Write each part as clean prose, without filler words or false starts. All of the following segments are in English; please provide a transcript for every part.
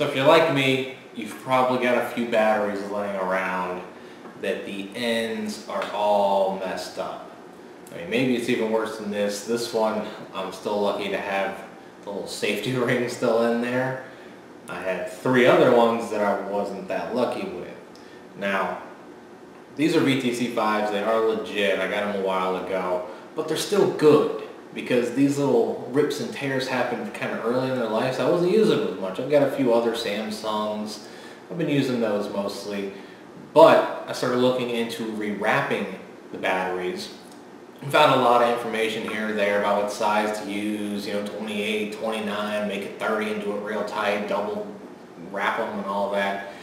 So if you're like me, you've probably got a few batteries laying around that the ends are all messed up. I mean, maybe it's even worse than this. This one, I'm still lucky to have the little safety ring still in there. I had 3 other ones that I wasn't that lucky with. Now, these are VTC5s, they are legit, I got them a while ago, but they're still good because these little rips and tears happened kind of early in their life, so I wasn't using them as much. I've got a few other Samsungs, I've been using those mostly, but I started looking into rewrapping the batteries. I found a lot of information here or there about what size to use, 28, 29, make it 30 and do it real tight, double wrap them and all that.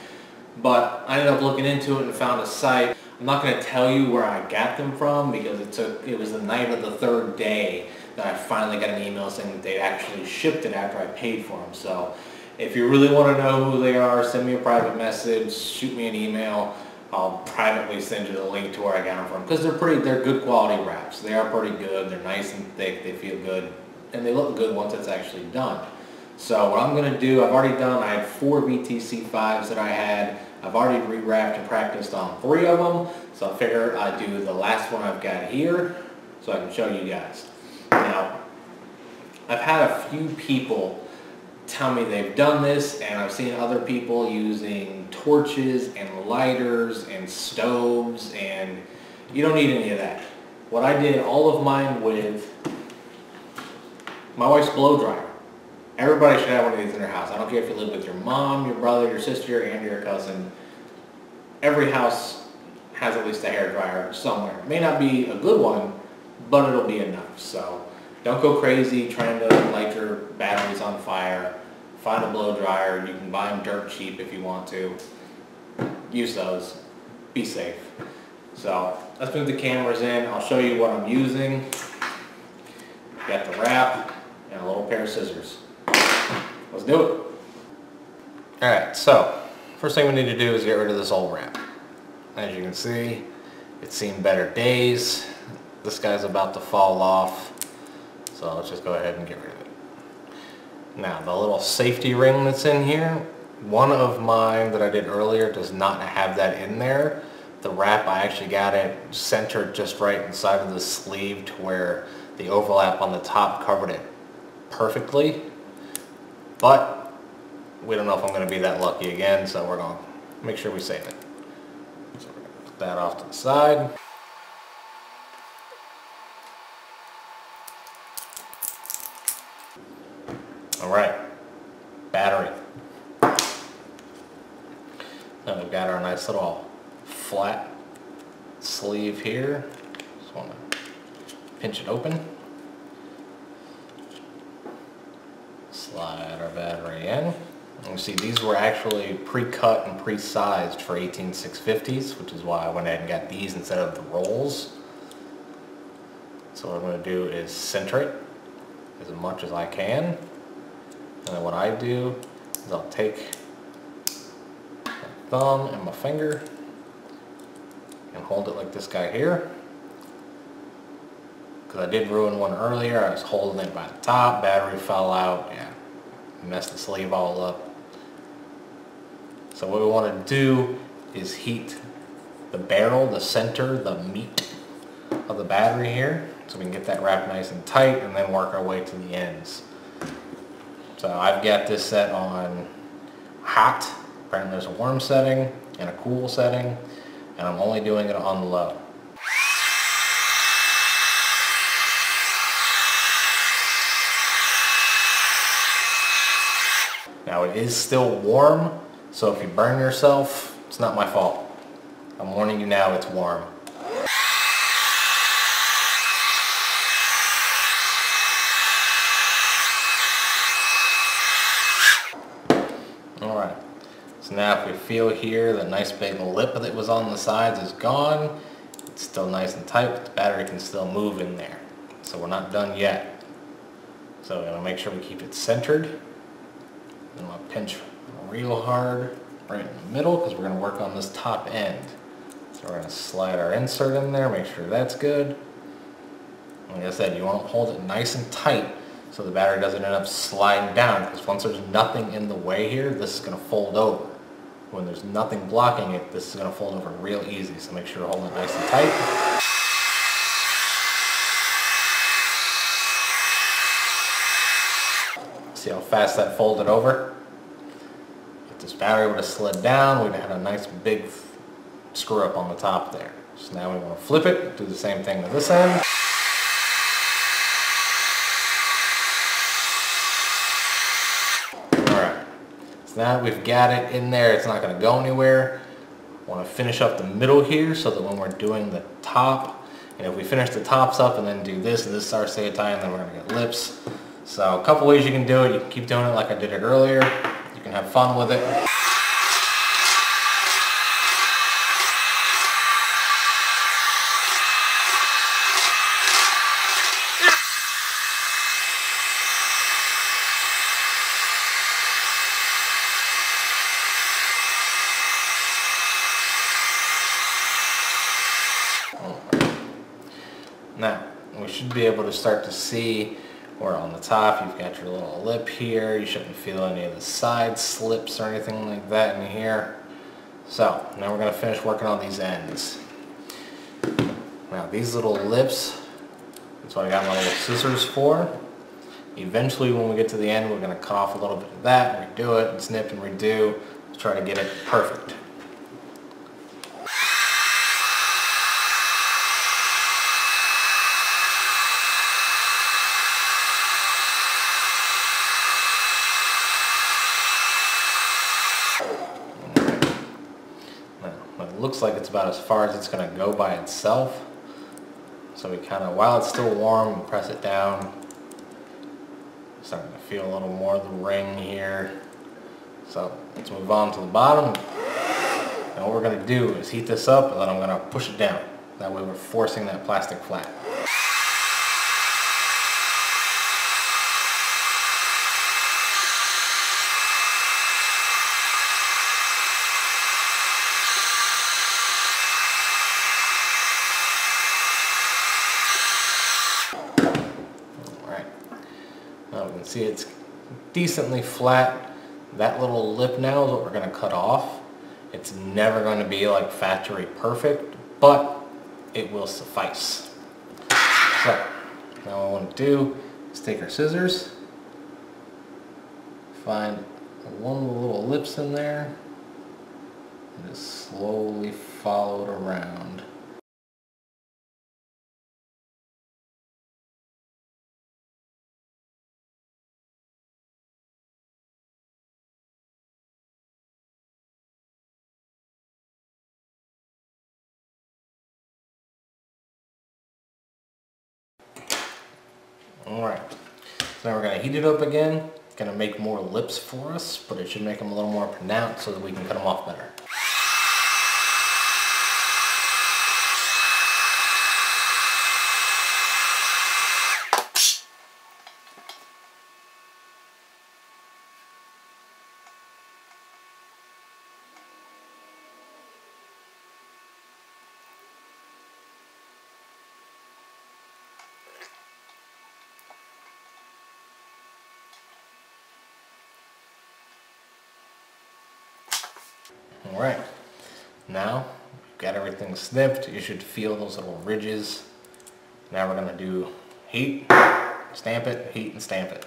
But I ended up looking into it and found a site. I'm not going to tell you where I got them from because it was the night of the 3rd day that I finally got an email saying that they actually shipped it after I paid for them. So if you really want to know who they are, send me a private message, shoot me an email. I'll privately send you the link to where I got them from because they're good quality wraps. They are pretty good. They're nice and thick. They feel good and they look good once it's actually done. So what I'm going to do, I had 4 VTC5s that I had. I've already rewrapped and practiced on 3 of them. So I figure I'd do the last one I've got here so I can show you guys. Now, I've had a few people tell me they've done this, and I've seen other people using torches and lighters and stoves, and you don't need any of that. What I did all of mine with my wife's blow dryer. Everybody should have one of these in their house. I don't care if you live with your mom, your brother, your sister, and your cousin. Every house has at least a hair dryer somewhere. It may not be a good one, but it'll be enough. So don't go crazy trying to light your batteries on fire. Find a blow dryer. You can buy them dirt cheap if you want to. Use those. Be safe. So let's move the cameras in. I'll show you what I'm using. Got the wrap and a little pair of scissors. Let's do it. Alright, so first thing we need to do is get rid of this old wrap. As you can see, it's seen better days. This guy's about to fall off. So let's just go ahead and get rid of it. Now, the little safety ring that's in here, one of mine that I did earlier does not have that in there. The wrap, I actually got it centered just right inside of the sleeve to where the overlap on the top covered it perfectly. But we don't know if I'm going to be that lucky again, so we're going to make sure we save it. So we're going to put that off to the side. Alright, battery. Now we've got our nice little flat sleeve here. Just want to pinch it open. Slide our battery in. And you see these were actually pre-cut and pre-sized for 18650s, which is why I went ahead and got these instead of the rolls. So what I'm going to do is center it as much as I can. And then what I do is I'll take my thumb and my finger and hold it like this guy here. Because I did ruin one earlier. I was holding it by the top, battery fell out, yeah, messed the sleeve all up. So what we want to do is heat the barrel, the center, the meat of the battery here, so we can get that wrapped nice and tight and then work our way to the ends. So I've got this set on hot, apparently there's a warm setting and a cool setting, and I'm only doing it on low. Now it is still warm, so if you burn yourself, it's not my fault. I'm warning you now, it's warm. Alright, so now if we feel here, the nice big lip that was on the sides is gone. It's still nice and tight, but the battery can still move in there. So we're not done yet. So we're going to make sure we keep it centered. And I'm going to pinch real hard right in the middle because we're going to work on this top end. So we're going to slide our insert in there, make sure that's good. Like I said, you want to hold it nice and tight so the battery doesn't end up sliding down, because once there's nothing in the way here, this is going to fold over. When there's nothing blocking it, this is going to fold over real easy, so make sure to hold it nice and tight. See how fast that folded over? If this battery would have slid down, we'd have had a nice big screw up on the top there. So now we want to flip it, do the same thing to this end. Alright, so now that we've got it in there, it's not going to go anywhere. I want to finish up the middle here so that when we're doing the top, and if we finish the tops up and then do this, and this starts to tie, and then we're going to get lips. So a couple ways you can do it. You can keep doing it like I did it earlier. You can have fun with it. Now, we should be able to start to see where on the top you've got your little lip here. You shouldn't feel any of the side slips or anything like that in here. So, now we're going to finish working on these ends. Now, these little lips, that's what I got my little scissors for. Eventually, when we get to the end, we're going to cut off a little bit of that, and redo it, and snip and redo, to try to get it perfect. It looks like it's about as far as it's going to go by itself. So we kind of, while it's still warm, we press it down. Starting to feel a little more of the ring here. So let's move on to the bottom. And what we're going to do is heat this up, and then I'm going to push it down. That way we're forcing that plastic flat. You can see it's decently flat. That little lip now is what we're going to cut off. It's never going to be like factory perfect, but it will suffice. So now what I want to do is take our scissors, find one of the little lips in there, and just slowly follow it around. Alright, so now we're going to heat it up again. It's going to make more lips for us, but it should make them a little more pronounced so that we can cut them off better. Alright, now we've got everything snipped. You should feel those little ridges. Now we're going to do heat, stamp it, heat, and stamp it.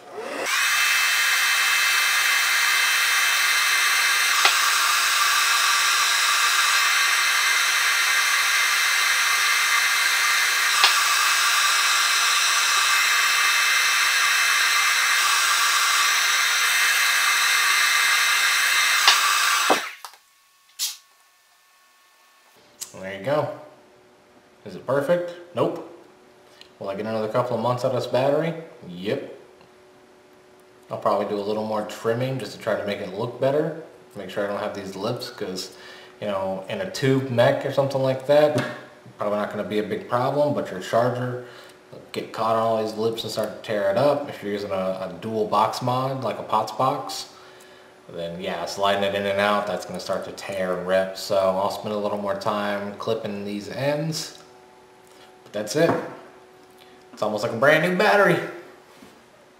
There you go. Is it perfect? Nope. Will I get another couple of months out of this battery? Yep. I'll probably do a little more trimming just to try to make it look better. Make sure I don't have these lips, because, you know, in a tube mech or something like that, probably not going to be a big problem, but your charger will get caught on all these lips and start to tear it up. If you're using a dual box mod, like a POTS box, then yeah, sliding it in and out, that's going to start to tear and rip. So I'll spend a little more time clipping these ends. But that's it. It's almost like a brand new battery.